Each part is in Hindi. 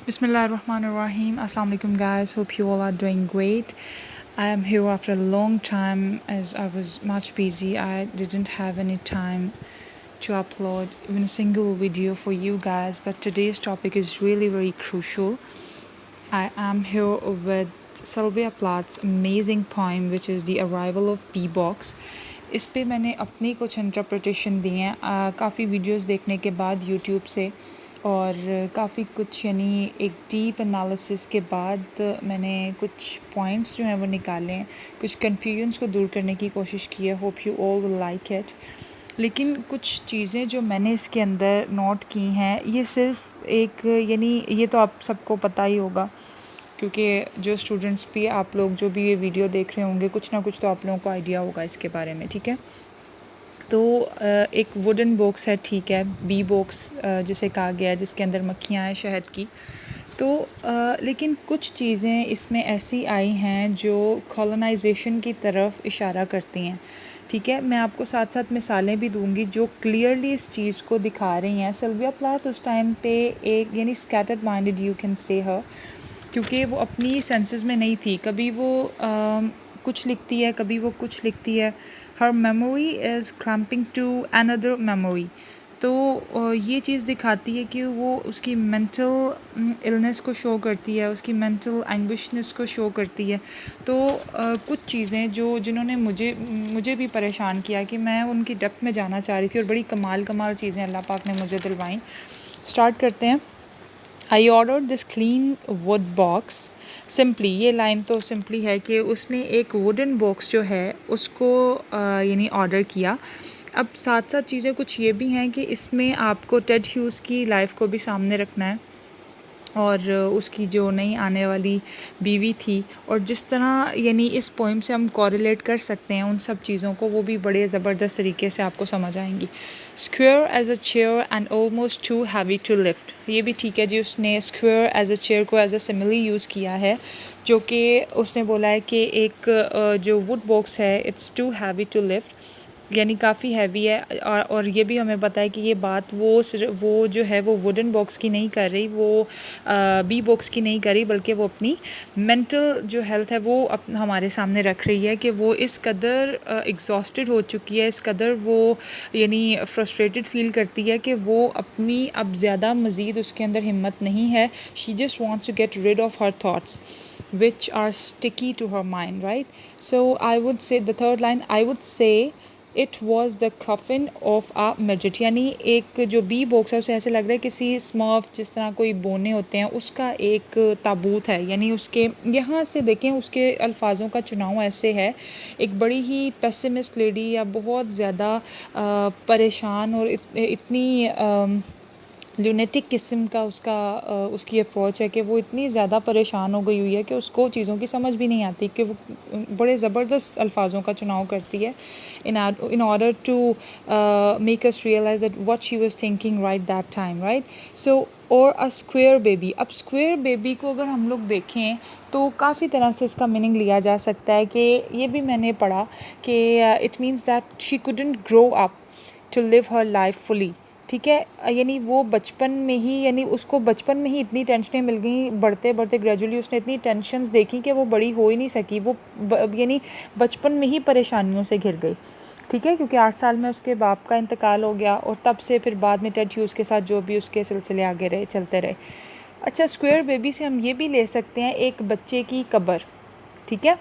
Bismillahirrahmanirrahim. Assalamu alaikum guys. Hope you all are doing great. I am here after a long time as I was much busy. I didn't have any time to upload even a single video for you guys, but today's topic is really very crucial. I am here with Sylvia Plath's amazing poem which is The Arrival of Bee-Box. इस पे मैंने अपनी कुछ इंटरप्रिटेशन दी हैं काफ़ी वीडियोस देखने के बाद यूट्यूब से और काफ़ी कुछ यानी एक डीप एनालिसिस के बाद मैंने कुछ पॉइंट्स जो हैं वो निकाले हैं, कुछ कन्फ्यूजन्स को दूर करने की कोशिश की है. Hope you all will like it. लेकिन कुछ चीज़ें जो मैंने इसके अंदर नोट की हैं ये सिर्फ एक यानी ये तो आप सबको पता ही होगा क्योंकि जो स्टूडेंट्स भी आप लोग जो भी ये वीडियो देख रहे होंगे कुछ ना कुछ तो आप लोगों को आइडिया होगा इसके बारे में. ठीक है, तो एक वुडन बॉक्स है, ठीक है, बी बॉक्स जिसे कहा गया है जिसके अंदर मक्खियाँ हैं शहद की. तो लेकिन कुछ चीज़ें इसमें ऐसी आई हैं जो कॉलोनाइजेशन की तरफ इशारा करती हैं. ठीक है, मैं आपको साथ साथ मिसालें भी दूंगी जो क्लियरली इस चीज़ को दिखा रही हैं. सिल्विया प्लाथ उस टाइम पे एक यानी scattered minded you can say हर, क्योंकि वो अपनी सेंसेस में नहीं थी. कभी वो कुछ लिखती है, कभी वो कुछ लिखती है. हर memory is clamping to another memory. तो ये चीज़ दिखाती है कि वो उसकी मेंटल इलनेस को शो करती है, उसकी मेंटल एंग्विशनेस को शो करती है. तो कुछ चीज़ें जो जिन्होंने मुझे भी परेशान किया कि मैं उनकी डेप्थ में जाना चाह रही थी और बड़ी कमाल चीज़ें अल्लाह पाक ने मुझे दिलवाई. स्टार्ट करते हैं. I order this clean would box simply. ये लाइन तो सिंपली है कि उसने एक वुडन बॉक्स जो है उसको यानी ऑर्डर किया. अब साथ साथ चीज़ें कुछ ये भी हैं कि इसमें आपको टेड ह्यूज़ की लाइफ को भी सामने रखना है और उसकी जो नई आने वाली बीवी थी और जिस तरह यानी इस पोइम से हम कोरिलेट कर सकते हैं उन सब चीज़ों को, वो भी बड़े ज़बरदस्त तरीके से आपको समझ आएंगी. Square as a chair and almost too heavy to lift. ये भी ठीक है जी, उसने स्क्वेयर एज अ चेयर को एज अ सिमिली यूज़ किया है, जो कि उसने बोला है कि एक जो वुड बॉक्स है it's too heavy to lift, यानी काफ़ी हैवी है. और ये भी हमें पता है कि ये बात वो जो है वो वुडन बॉक्स की नहीं कर रही, वो बी बॉक्स की नहीं कर रही, बल्कि वो अपनी मेंटल जो हेल्थ है वो हमारे सामने रख रही है कि वो इस कदर एग्जॉस्टेड हो चुकी है, इस कदर वो यानी फ्रस्ट्रेटेड फील करती है कि वो अपनी अब ज़्यादा मज़ीद उसके अंदर हिम्मत नहीं है. She just wants to get rid of her thoughts which are sticky to her mind, right? So I would say the third line, I would say it was the coffin of a midget. यानी एक जो बी बॉक्स है उसे ऐसे लग रहा है किसी स्मर्फ, जिस तरह कोई बोने होते हैं उसका एक ताबूत है. यानी उसके यहाँ से देखें उसके अल्फाजों का चुनाव ऐसे है, एक बड़ी ही पेसिमिस्ट लेडी या बहुत ज़्यादा परेशान और इतनी ल्यूनेटिक किस्म का उसकी अप्रोच है कि वो इतनी ज़्यादा परेशान हो गई हुई है कि उसको चीज़ों की समझ भी नहीं आती, कि वो बड़े ज़बरदस्त अल्फाजों का चुनाव करती है in order to make us realize that what she was thinking right that time, right? So और अ स्क्वेयर बेबी. अब स्क्वेयर बेबी को अगर हम लोग देखें तो काफ़ी तरह से इसका मीनिंग लिया जा सकता है. कि ये भी मैंने पढ़ा कि it means that she couldn't grow up to live her life fully. ठीक है, यानी वो बचपन में ही यानी उसको बचपन में ही इतनी टेंशनें मिल गई, बढ़ते बढ़ते ग्रेजुअली उसने इतनी टेंशन्स देखी कि वो बड़ी हो ही नहीं सकी. वो यानी बचपन में ही परेशानियों से घिर गई. ठीक है, क्योंकि 8 साल में उसके बाप का इंतकाल हो गया और तब से फिर बाद में टेड ह्यूज़ के साथ जो भी उसके सिलसिले आगे रहे चलते रहे. अच्छा, स्क्वेयर बेबी से हम ये भी ले सकते हैं एक बच्चे की कब्र. ठीक है,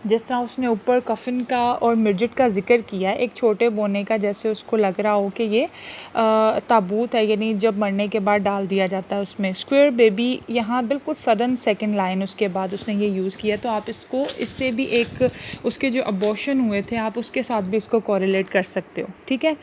जिस तरह उसने ऊपर कफिन का और मिर्जिट का जिक्र किया है, एक छोटे बोने का, जैसे उसको लग रहा हो कि ये ताबूत है, यानी जब मरने के बाद डाल दिया जाता है उसमें. स्क्वेयर बेबी यहाँ बिल्कुल सडन सेकंड लाइन उसके बाद उसने ये यूज़ किया. तो आप इसको इससे भी एक उसके जो अबॉर्शन हुए थे आप उसके साथ भी इसको कोरिलेट कर सकते हो. ठीक है,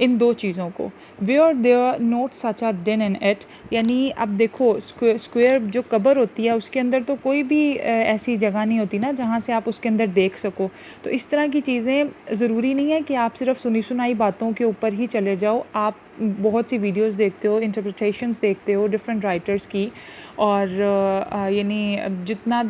इन दो चीज़ों को. Were there not such a den in it, यानी अब देखो स्क्वेयर जो कब्र होती है उसके अंदर तो कोई भी ऐसी जगह नहीं होती ना जहाँ से आप उसके अंदर देख सको. तो इस तरह की चीज़ें ज़रूरी नहीं है कि आप सिर्फ सुनी सुनाई बातों के ऊपर ही चले जाओ. आप बहुत सी वीडियोस देखते हो, इंटरप्रिटेशंस देखते हो डिफरेंट राइटर्स की, और यानी जितना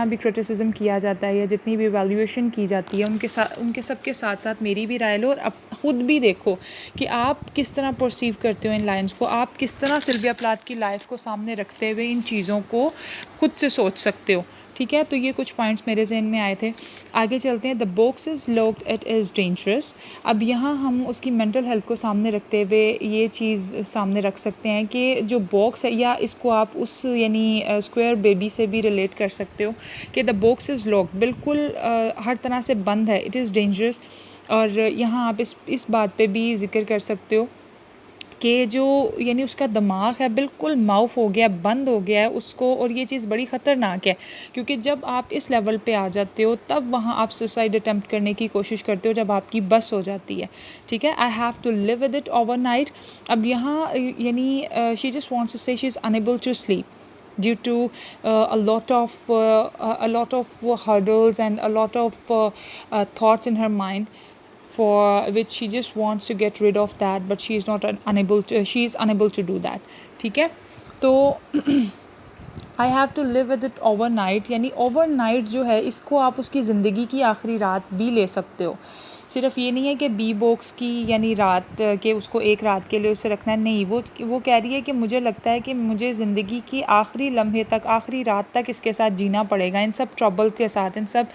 भी क्रिटिसिज्म किया जाता है या जितनी भी वैल्यूएशन की जाती है उनके सब के साथ साथ मेरी भी राय लो, और अब ख़ुद भी देखो कि आप किस तरह परसीव करते हो इन लाइंस को, आप किस तरह सिल्विया प्लाथ की लाइफ को सामने रखते हुए इन चीज़ों को खुद से सोच सकते हो। ठीक है, तो ये कुछ पॉइंट्स मेरे जहन में आए थे। आगे चलते हैं। The box is locked, it is dangerous. अब यहाँ हम उसकी मेंटल हेल्थ को सामने रखते हुए ये चीज़ सामने रख सकते हैं कि जो बॉक्स है, या इसको आप उस यानी स्क्वायर बेबी से भी रिलेट कर सकते हो कि द बॉक्स इज़ लॉक्ड, बिल्कुल हर तरह से बंद है, इट इज़ डेंजरस। और यहाँ आप इस बात पे भी ज़िक्र कर सकते हो कि जो यानी उसका दिमाग है बिल्कुल माउफ हो गया, बंद हो गया है उसको, और ये चीज़ बड़ी ख़तरनाक है क्योंकि जब आप इस लेवल पे आ जाते हो तब वहाँ आप सुसाइड अटैम्प्ट करने की कोशिश करते हो जब आपकी बस हो जाती है। ठीक है, I have to live with it overnight. अब यहाँ यानी she just wants to say she is unable to sleep due to a lot of hurdles and a lot of thoughts in her mind, for which she just wants to get rid of that, but she is not she is unable to do that. ठीक है, तो I have to live with it overnight, यानी ओवरनाइट जो है इसको आप उसकी ज़िंदगी की आखिरी रात भी ले सकते हो। सिर्फ ये नहीं है कि बी बॉक्स की यानी रात के उसको एक रात के लिए उसे रखना है, नहीं, वो कह रही है कि मुझे लगता है कि मुझे ज़िंदगी की आखिरी लम्हे तक, आखिरी रात तक इसके साथ जीना पड़ेगा, इन सब ट्रबल के साथ, इन सब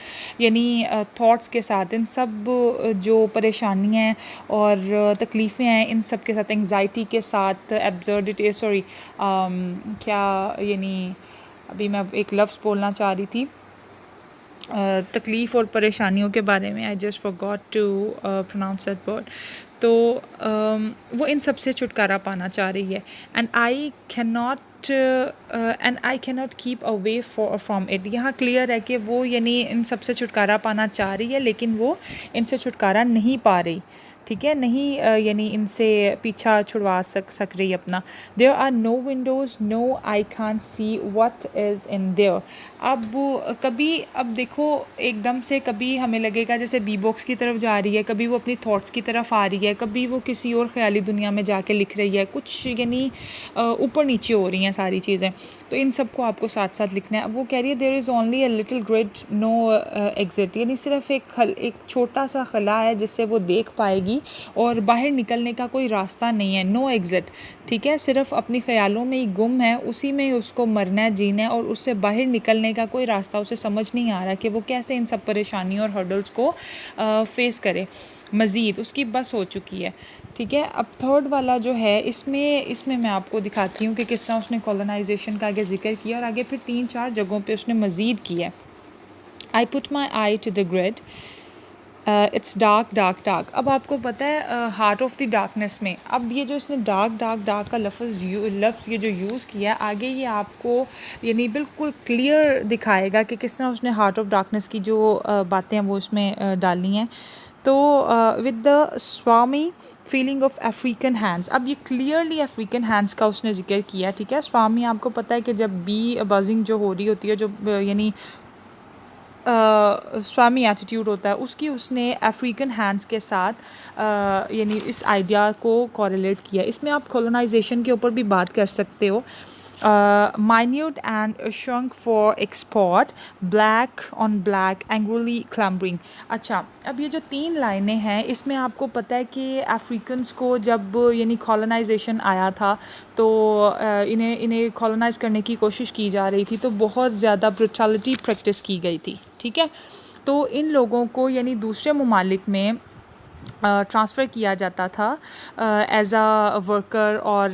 यानी थॉट्स के साथ, इन सब जो परेशानियाँ और तकलीफ़ें हैं इन सब के साथ, एंग्जाइटी के साथ, एब्सर्डिटी, सॉरी क्या यानी अभी मैं एक लफ्ज़ बोलना चाह रही थी तकलीफ़ और परेशानियों के बारे में, I just forgot to pronounce that word. तो वो इन सब से छुटकारा पाना चाह रही है, and I can not keep away from it. यहाँ क्लियर है कि वो यानी इन सब से छुटकारा पाना चाह रही है लेकिन वो इनसे छुटकारा नहीं पा रही। ठीक है, नहीं यानी इनसे पीछा छुड़वा सक रही अपना। There are no windows, no I can't see what is in there. अब देखो एकदम से कभी हमें लगेगा जैसे बी बॉक्स की तरफ जा रही है, कभी वो अपनी थॉट्स की तरफ आ रही है, कभी वो किसी और ख़याली दुनिया में जाके लिख रही है, कुछ यानी ऊपर नीचे हो रही हैं सारी चीज़ें, तो इन सब को आपको साथ साथ लिखना है। अब वो कह रही है there is only a little grid, no exit, यानी सिर्फ एक छोटा सा खला है जिससे वो देख पाएगी और बाहर निकलने का कोई रास्ता नहीं है, नो एग्जिट। ठीक है, सिर्फ अपनी ख्यालों में ही गुम है, उसी में ही उसको मरना है, जीना है, और उससे बाहर निकलने का कोई रास्ता उसे समझ नहीं आ रहा कि वो कैसे इन सब परेशानियों और हर्डल्स को फेस करे। मज़ीद उसकी बस हो चुकी है। ठीक है, अब थर्ड वाला जो है इसमें मैं आपको दिखाती हूँ कि किस तरह उसने कॉलोनाइजेशन का आगे जिक्र किया और आगे फिर 3-4 जगहों पे उसने मज़ीद किया। I put my eye to the grid, it's dark dark dark. अब आपको पता है हार्ट ऑफ द डार्कनेस में, अब ये जो इसने डार्क डार्क डार्क का लफ्ज़ ये जो यूज़ किया है, आगे ये आपको यानी बिल्कुल क्लियर दिखाएगा कि किस तरह उसने हार्ट ऑफ डार्कनेस की जो बातें हैं वो इसमें डाली हैं। तो with the Swami feeling of African hands, अब ये क्लियरली अफ्रीकन हैंड्स का उसने जिक्र किया। ठीक है, स्वामी आपको पता है कि जब बी बजिंग जो हो रही होती है, जो यानी स्वामी एटीट्यूड होता है, उसकी उसने अफ्रीकन हैंड्स के साथ यानी इस आइडिया को कोरिलेट किया। इसमें आप कॉलोनाइजेशन के ऊपर भी बात कर सकते हो। minute and shrunk for export, black on black, angrily clambering। अच्छा, अब ये जो 3 लाइनें हैं इसमें आपको पता है कि अफ्रीकन्स को जब यानी कॉलोनाइजेशन आया था तो इन्हें कॉलोनाइज करने की कोशिश की जा रही थी, तो बहुत ज़्यादा ब्रूटैलिटी प्रैक्टिस की गई थी। ठीक है, तो इन लोगों को यानी दूसरे ममालिक में ट्रांसफ़र किया जाता था एज़ अ वर्कर, और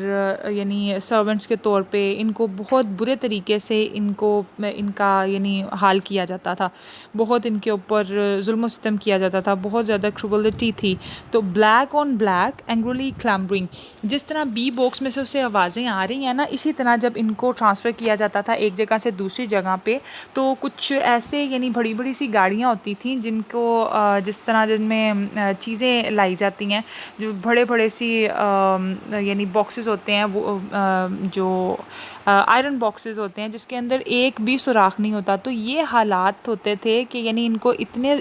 यानी सर्वेंट्स के तौर पे इनको बहुत बुरे तरीके से इनका यानी हाल किया जाता था, बहुत इनके ऊपर जुल्म सितम किया जाता था, बहुत ज़्यादा क्रूअलिटी थी। तो ब्लैक ऑन ब्लैक, एंग्रली क्लैम्बरिंग, जिस तरह बी बॉक्स में से उसे आवाज़ें आ रही हैं ना, इसी तरह जब इनको ट्रांसफ़र किया जाता था एक जगह से दूसरी जगह पे, तो कुछ ऐसे यानी बड़ी बड़ी सी गाड़ियाँ होती थी जिनको जिस तरह जिनमें चीज़ें चीज़ें लाई जाती हैं, जो बड़े बड़े सी यानी बॉक्सेस होते हैं, वो जो आयरन बॉक्सेस होते हैं जिसके अंदर एक भी सुराख नहीं होता। तो ये हालात होते थे कि यानी इनको इतने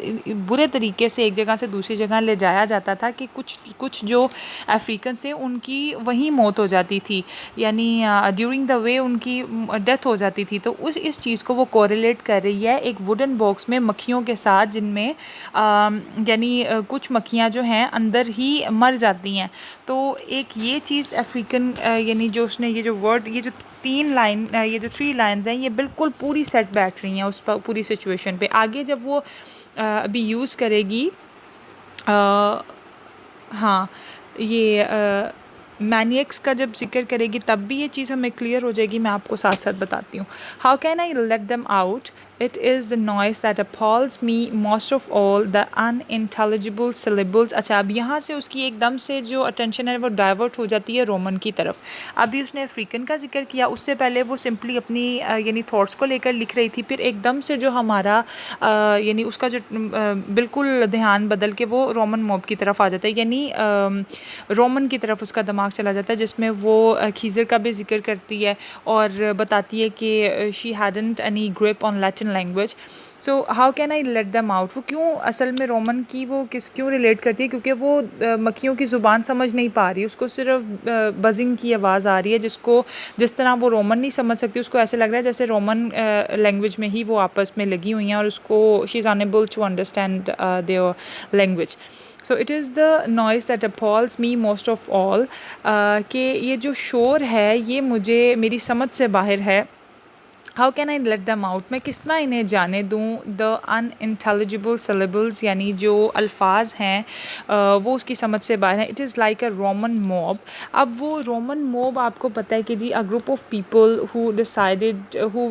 बुरे तरीके से एक जगह से दूसरी जगह ले जाया जाता था कि कुछ जो अफ्रीकन से उनकी वहीं मौत हो जाती थी, यानी ड्यूरिंग द वे उनकी डेथ हो जाती थी। तो इस चीज़ को वो कोरिलेट कर रही है एक वुडन बॉक्स में मक्खियों के साथ, जिनमें यानी कुछ मक्खियाँ जो हैं अंदर ही मर जाती हैं। तो एक ये चीज़ अफ्रीकन यानी जो उसने ये जो वर्ड, ये जो ये जो 3 लाइन्स हैं, ये बिल्कुल पूरी सेट बैठ रही हैं उस पूरी सिचुएशन पे। आगे जब वो अभी यूज़ करेगी हाँ, ये मैनियक्स का जब जिक्र करेगी तब भी ये चीज़ हमें क्लियर हो जाएगी। मैं आपको साथ साथ बताती हूँ। How can I let them out, it is the noise that appals me most of all the unintelligible syllables. अच्छा, अब यहाँ से उसकी एकदम से जो अटेंशन है वो डाइवर्ट हो जाती है रोमन की तरफ। अभी उसने अफ्रीकन का जिक्र किया, उससे पहले वो सिंपली अपनी यानी थॉट्स को लेकर लिख रही थी। फिर एकदम से जो हमारा यानी उसका जो बिल्कुल ध्यान बदल के वो रोमन मॉब की तरफ आ जाता है, यानी रोमन की तरफ उसका दिमाग चला जाता है, जिसमें वो खीज़र का भी जिक्र करती है और बताती है कि she hadn't any grip on Latin language. So how can I let them out, वो क्यों असल में रोमन की वो क्यों रिलेट करती है, क्योंकि वो मक्खियों की ज़ुबान समझ नहीं पा रही, उसको सिर्फ बजिंग की आवाज़ आ रही है, जिसको जिस तरह वो रोमन नहीं समझ सकती, उसको ऐसे लग रहा है जैसे रोमन लैंग्वेज में ही वो आपस में लगी हुई हैं और उसको she is unable to understand their language. So it is the noise that appals me most of all, कि ये जो शोर है ये मुझे मेरी समझ से बाहर है। How can I late them out, मैं किस तरह इन्हें जाने दूँ। द अनइंटेलिजिबल सिलेबल्स, यानी जो अल्फाज हैं वो उसकी समझ से बाहर हैं। It is like a Roman mob. अब वो रोमन मॉब आपको पता है कि जी a group of people who decided who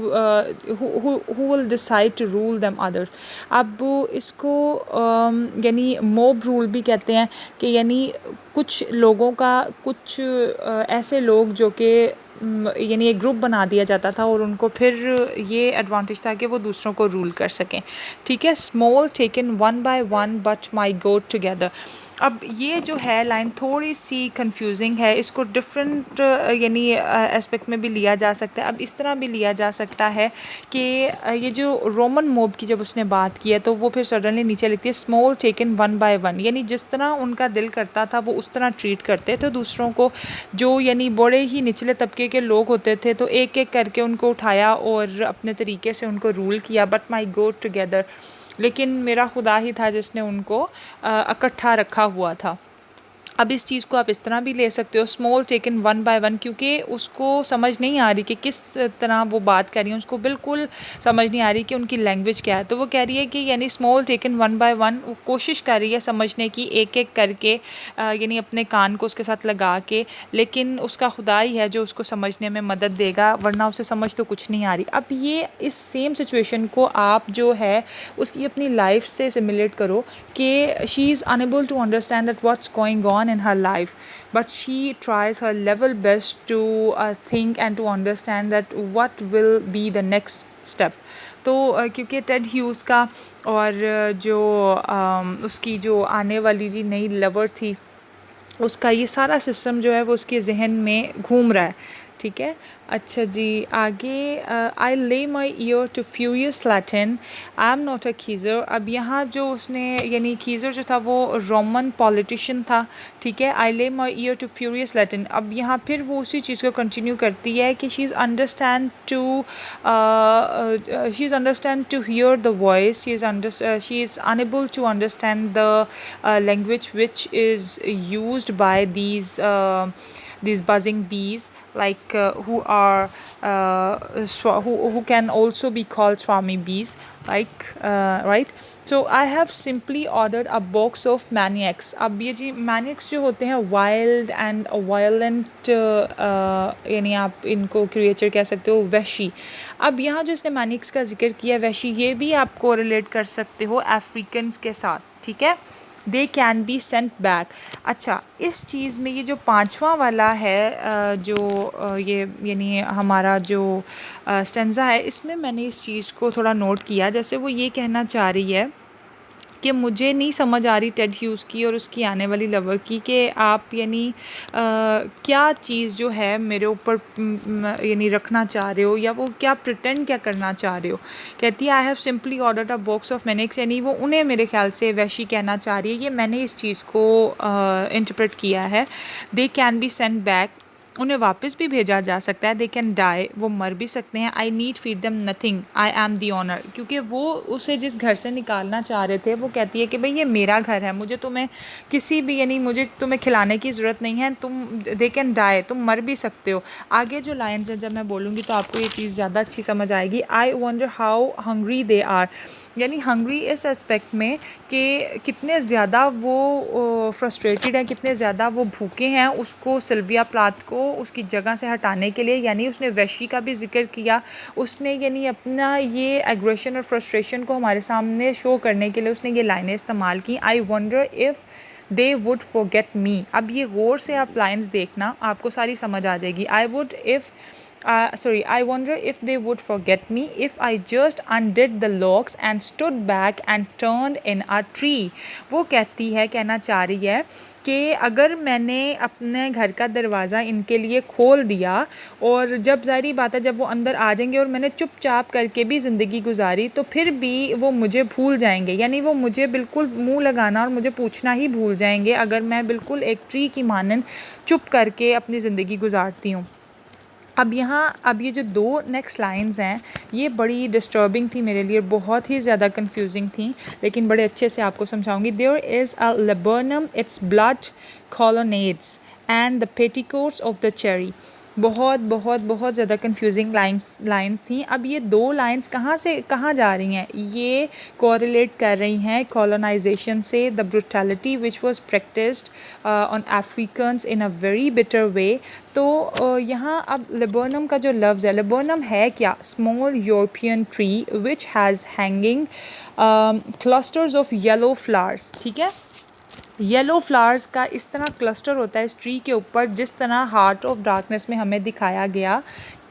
will decide to rule them others. अब इसको यानी मॉब रूल भी कहते हैं, कि यानी कुछ लोगों का कुछ ऐसे लोग जो कि यानी एक ग्रुप बना दिया जाता था और उनको फिर ये एडवांटेज था कि वो दूसरों को रूल कर सकें। ठीक है, small taken one by one but my god together. अब ये जो है लाइन थोड़ी सी कंफ्यूजिंग है, इसको डिफरेंट यानी एस्पेक्ट में भी लिया जा सकता है। अब इस तरह भी लिया जा सकता है कि ये जो रोमन मोब की जब उसने बात की है तो वो फिर सडनली नीचे लिखती है small taken one by one, यानी जिस तरह उनका दिल करता था वो उस तरह ट्रीट करते थे दूसरों को। जो यानी बड़े ही निचले तबके के लोग होते थे तो एक एक करके उनको उठाया और अपने तरीके से उनको रूल किया। बट माई गोट टुगेदर, लेकिन मेरा खुदा ही था जिसने उनको इकट्ठा रखा हुआ था। अब इस चीज़ को आप इस तरह भी ले सकते हो, small taken one by one, क्योंकि उसको समझ नहीं आ रही कि किस तरह वो बात कर रही है, उसको बिल्कुल समझ नहीं आ रही कि उनकी लैंग्वेज क्या है। तो वो कह रही है कि यानी small taken one by one, वो कोशिश कर रही है समझने की एक एक करके, यानी अपने कान को उसके साथ लगा के, लेकिन उसका खुदा ही है जो उसको समझने में मदद देगा, वरना उसे समझ तो कुछ नहीं आ रही। अब ये इस सेम सिचुएशन को आप जो है उसकी अपनी लाइफ से सिमुलेट करो कि she is unable to understand that what's going on in her life, but she tries her level best to think and to understand that what will be the next step. तो क्योंकि टेड ह्यूज़ का और जो उसकी जो आने वाली जी नई लवर थी उसका ये सारा सिस्टम जो है वो उसके जहन में घूम रहा है। ठीक है, अच्छा जी आगे, I lay my ear to furious Latin, I am not a Caesar. अब यहाँ जो उसने यानी खीज़र जो था वो रोमन पॉलिटिशियन था। ठीक है, आई lay my ear to furious Latin. अब यहाँ फिर वो उसी चीज़ को कंटिन्यू करती है कि she is understand to hear the voice, she is unable to understand the language which is used by these buzzing bees, like who can also be called swami bees, like right. So I have simply ordered a box of maniacs. अब ये जी maniacs जो होते हैं wild and violent, यानी आप इनको क्रिएचर कह सकते हो, वहशी। अब यहाँ जो इसने maniacs का जिक्र किया वहशी, ये भी आप कोरिलेट कर सकते हो अफ्रीकन्स के साथ। ठीक है, they can be sent back. अच्छा, इस चीज़ में ये जो पांचवा वाला है जो ये यानी हमारा जो स्टेंजा है, इसमें मैंने इस चीज़ को थोड़ा नोट किया। जैसे वो ये कहना चाह रही है कि मुझे नहीं समझ आ रही टेड ह्यूज़ की और उसकी आने वाली लवर की कि आप यानी क्या चीज़ जो है मेरे ऊपर यानी रखना चाह रहे हो, या वो क्या प्रिटेंड क्या करना चाह रहे हो। कहती है I have simply ordered a box of Minix, यानी वो उन्हें मेरे ख्याल से वैशी कहना चाह रही है। ये मैंने इस चीज़ को इंटरप्रेट किया है। They can be send back, उन्हें वापस भी भेजा जा सकता है। दे कैन डाई, वो मर भी सकते हैं। I need feed them nothing, I am the owner, क्योंकि वो उसे जिस घर से निकालना चाह रहे थे वो कहती है कि भाई ये मेरा घर है, मुझे तुम्हें किसी भी यानी मुझे तुम्हें खिलाने की ज़रूरत नहीं है, तुम दे कैन डाई, तुम मर भी सकते हो। आगे जो लाइन्स हैं जब मैं बोलूँगी तो आपको ये चीज़ ज़्यादा अच्छी समझ आएगी। I wonder how hungry they are, यानी हंग्री इस एस्पेक्ट में कि कितने ज़्यादा वो फ्रस्ट्रेटेड हैं, कितने ज़्यादा वो भूखे हैं उसको सिल्विया प्लाथ को उसकी जगह से हटाने के लिए। यानी उसने वैशी का भी जिक्र किया, उसने यानी अपना ये एग्रेशन और फ्रस्ट्रेशन को हमारे सामने शो करने के लिए उसने ये लाइनें इस्तेमाल की। I wonder if they would forget me. अब ये गौर से आप लाइन्स देखना, आपको सारी समझ आ जाएगी। I wonder if they would forget me if I just undid the locks and stood back and turned in a tree. वो कहना चाह रही है कि अगर मैंने अपने घर का दरवाज़ा इनके लिए खोल दिया और जब ज़ाहिर बात है जब वो अंदर आ जाएंगे और मैंने चुपचाप करके भी ज़िंदगी गुजारी तो फिर भी वो मुझे भूल जाएंगे, यानी वो मुझे बिल्कुल मुंह लगाना और मुझे पूछना ही भूल जाएंगे अगर मैं बिल्कुल एक ट्री की मानंद चुप करके अपनी ज़िंदगी गुजारती हूँ। अब ये जो दो नेक्स्ट लाइंस हैं ये बड़ी डिस्टर्बिंग थी मेरे लिए, बहुत ही ज़्यादा कंफ्यूजिंग थी, लेकिन बड़े अच्छे से आपको समझाऊंगी। There is a laburnum its blond colonnades and the petticoats of the cherry. बहुत बहुत बहुत ज़्यादा कंफ्यूजिंग लाइंस थी। अब ये दो लाइंस कहाँ से कहाँ जा रही हैं, ये कोरिलेट कर रही हैं कॉलोनाइजेशन से, the brutality which was practised on Africans in a very bitter way. तो यहाँ अब लेबर्नम का जो लफ्ज़ है, लेबर्नम है क्या, small European tree which has hanging clusters of yellow flowers. ठीक है, येलो फ्लावर्स का इस तरह क्लस्टर होता है इस ट्री के ऊपर, जिस तरह हार्ट ऑफ डार्कनेस में हमें दिखाया गया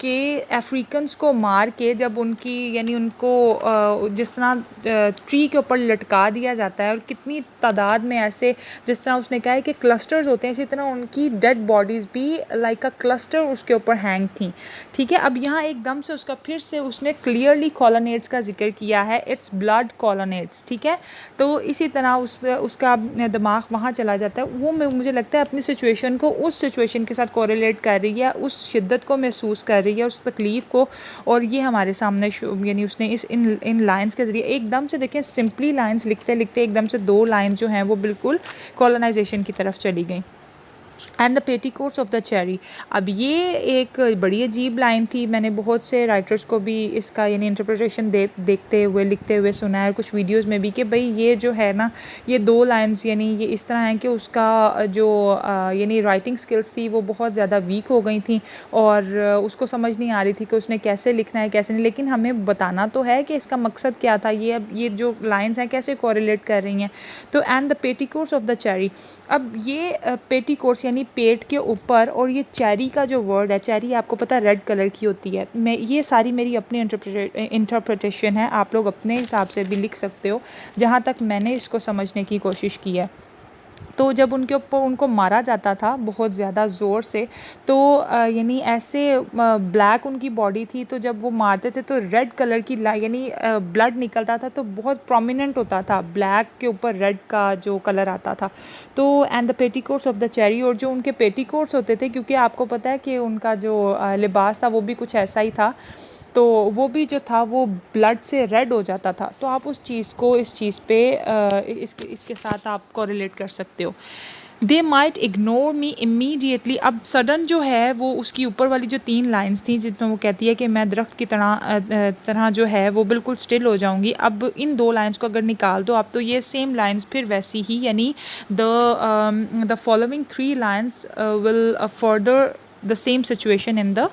कि अफ्रीकन्स को मार के जब उनकी यानी उनको जिस तरह ट्री के ऊपर लटका दिया जाता है और कितनी तादाद में ऐसे जिस तरह उसने कहा है कि क्लस्टर्स होते हैं, इसी तरह उनकी डेड बॉडीज़ भी लाइक अ क्लस्टर उसके ऊपर हैंग थी। ठीक है, अब यहाँ एकदम से उसका फिर से उसने क्लियरली कॉलोनेड्स का जिक्र किया है, इट्स ब्लड कॉलोनेड्स। ठीक है, तो इसी तरह उसका दिमाग वहाँ चला जाता है। वो मुझे लगता है अपनी सिचुएशन को उस सिचुएशन के साथ कोरिलेट कर रही है, उस शिद्दत को महसूस कर रही है, उस तकलीफ़ को, और ये हमारे सामने यानी उसने इन लाइंस के ज़रिए एकदम से देखें सिंपली लाइंस लिखते लिखते एकदम से दो लाइंस जो हैं वो बिल्कुल कॉलोनाइजेशन की तरफ चली गई। And the petticoats of the cherry, अब ये एक बड़ी अजीब लाइन थी, मैंने बहुत से राइटर्स को भी इसका यानी इंटरप्रिटेशन देखते हुए लिखते हुए सुना है, और कुछ वीडियोस में भी, कि भाई ये जो है ना ये दो लाइंस यानी ये इस तरह हैं कि उसका जो यानी राइटिंग स्किल्स थी वो बहुत ज़्यादा वीक हो गई थी और उसको समझ नहीं आ रही थी कि उसने कैसे लिखना है कैसे नहीं, लेकिन हमें बताना तो है कि इसका मकसद क्या था, ये अब ये जो लाइन्स हैं कैसे कोरिलेट कर रही हैं। तो and the petticoats of the cherry, अब ये पेटीकोट्स यानी पेट के ऊपर, और ये चेरी का जो वर्ड है, चेरी आपको पता है रेड कलर की होती है। मैं ये सारी मेरी अपनी इंटरप्रिटेशन है, आप लोग अपने हिसाब से भी लिख सकते हो जहाँ तक मैंने इसको समझने की कोशिश की है। तो जब उनके ऊपर उनको मारा जाता था बहुत ज़्यादा ज़ोर से, तो यानी ऐसे ब्लैक उनकी बॉडी थी, तो जब वो मारते थे तो रेड कलर की यानी ब्लड निकलता था, तो बहुत प्रोमिनेंट होता था, ब्लैक के ऊपर रेड का जो कलर आता था। तो and the petticoats of the cherry, और जो उनके पेटीकोट्स होते थे, क्योंकि आपको पता है कि उनका जो लिबास था वो भी कुछ ऐसा ही था, तो वो भी जो था वो ब्लड से रेड हो जाता था। तो आप उस चीज़ को इस चीज़ पे इसके साथ आप कोरिलेट कर सकते हो। They might ignore me immediately, अब सडन जो है वो उसकी ऊपर वाली जो तीन लाइंस थी जिसमें वो कहती है कि मैं दरख्त की तरह जो है वो बिल्कुल स्टिल हो जाऊंगी, अब इन दो लाइंस को अगर निकाल दो आप तो ये सेम लाइंस फिर वैसी ही, यानी the following three lines will further the same situation in the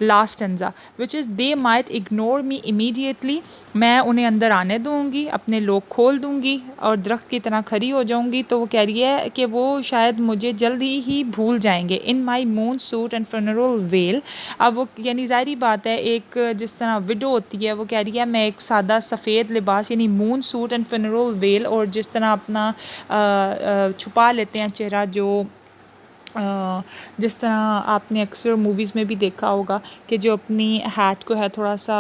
last stanza, which is they might ignore me immediately. मैं उन्हें अंदर आने दूँगी, अपने लोग खोल दूँगी और दरख्त की तरह खड़ी हो जाऊँगी। तो वो कह रही है कि वो शायद मुझे जल्द ही भूल जाएंगे। In my moon suit and funeral veil. अब वो यानी ज़ाहिरी बात है, एक जिस तरह विडो होती है, वो कह रही है मैं एक सादा सफ़ेद लिबास यानी moon suit and funeral well, और जिस तरह अपना छुपा लेते हैं चेहरा, जो जिस तरह आपने अक्सर मूवीज़ में भी देखा होगा कि जो अपनी हैट को है थोड़ा सा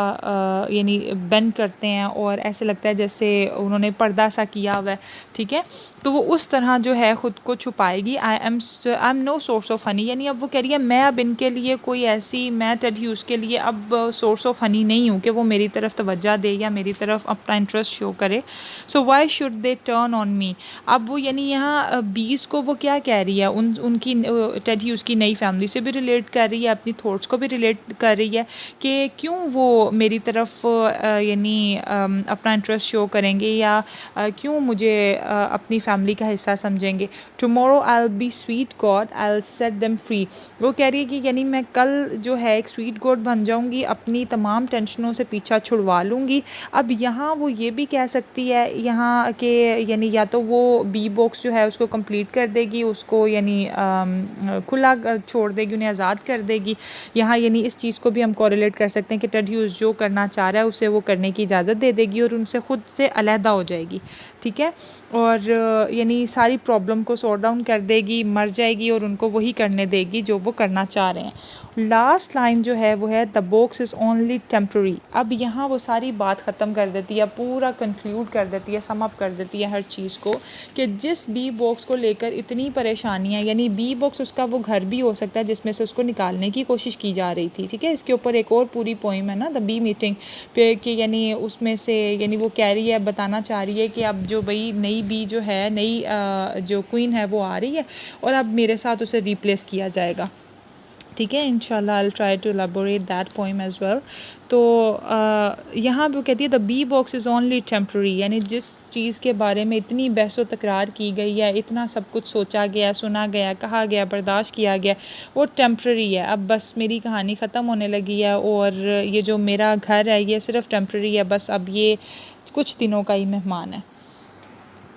यानी बेंड करते हैं और ऐसे लगता है जैसे उन्होंने पर्दा सा किया हुआ है, ठीक है। तो वो उस तरह जो है ख़ुद को छुपाएगी। I am no source of honey, यानी अब वो कह रही है मैं अब इनके लिए कोई ऐसी, मैं टेड ह्यूज़ के लिए अब सोर्स ऑफ हनी नहीं हूँ कि वो मेरी तरफ तवज्जो दे या मेरी तरफ अपना इंटरेस्ट शो करे। So why should they turn on me. अब वो यानी यहाँ बीस को वो क्या कह रही है, उनकी टेड ह्यूज़ की नई फैमिली से भी रिलेट कर रही है, अपनी थॉट्स को भी रिलेट कर रही है कि क्यों वो मेरी तरफ यानी अपना इंटरेस्ट शो करेंगे या क्यों मुझे अपनी फैमिली का हिस्सा समझेंगे। Tomorrow I will be sweet God, I will set them free. वो कह रही है कि यानी मैं कल जो है एक स्वीट गॉड बन जाऊंगी, अपनी तमाम टेंशनों से पीछा छुड़वा लूँगी। अब यहाँ वो ये भी कह सकती है यहाँ के यानी या तो वो बी बॉक्स जो है उसको कंप्लीट कर देगी, उसको यानी खुला छोड़ देगी, उन्हें आज़ाद कर देगी। यहाँ यानी इस चीज़ को भी हम कोरिलेट कर सकते हैं कि टेड ह्यूज़ जो करना चाह रहा है उसे वो करने की इजाज़त दे देगी और उनसे ख़ुद से अलहदा हो जाएगी, ठीक है। और यानी सारी प्रॉब्लम को सॉर्ट डाउन कर देगी, मर जाएगी और उनको वही करने देगी जो वो करना चाह रहे हैं। लास्ट लाइन जो है वो है the box is only temporary. अब यहाँ वो सारी बात ख़त्म कर देती है, पूरा कंक्लूड कर देती है, सम अप कर देती है हर चीज़ को कि जिस बी बॉक्स को लेकर इतनी परेशानियाँ, यानी बी बॉक्स उसका वो घर भी हो सकता है जिसमें से उसको निकालने की कोशिश की जा रही थी, ठीक है। इसके ऊपर एक और पूरी पोइम है ना, द बी मीटिंग पे, कि यानी उसमें से यानी वो कह रही है, बताना चाह रही है कि अब जो भाई नई बी जो है, नई जो क्वीन है वो आ रही है और अब मेरे साथ उसे रिप्लेस किया जाएगा, ठीक है। इंशाल्लाह I will try to elaborate that poem as well. तो यहाँ पे कहती है the bee box is only temporary, यानी जिस चीज़ के बारे में इतनी बहस व तकरार की गई है, इतना सब कुछ सोचा गया, सुना गया, कहा गया, बर्दाश्त किया गया, वो टेम्प्रेरी है। अब बस मेरी कहानी ख़त्म होने लगी है और ये जो मेरा घर है ये सिर्फ टेम्प्रेरी है, बस अब ये कुछ दिनों का ही मेहमान है।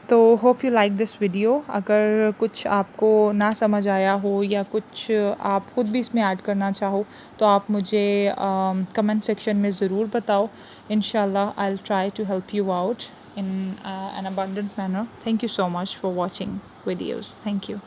तो hope you like this video. अगर कुछ आपको ना समझ आया हो या कुछ आप ख़ुद भी इसमें ऐड करना चाहो तो आप मुझे कमेंट सेक्शन में ज़रूर बताओ। इंशाल्लाह I will try to help you out in an abundant manner. Thank you so much for watching videos. Thank you.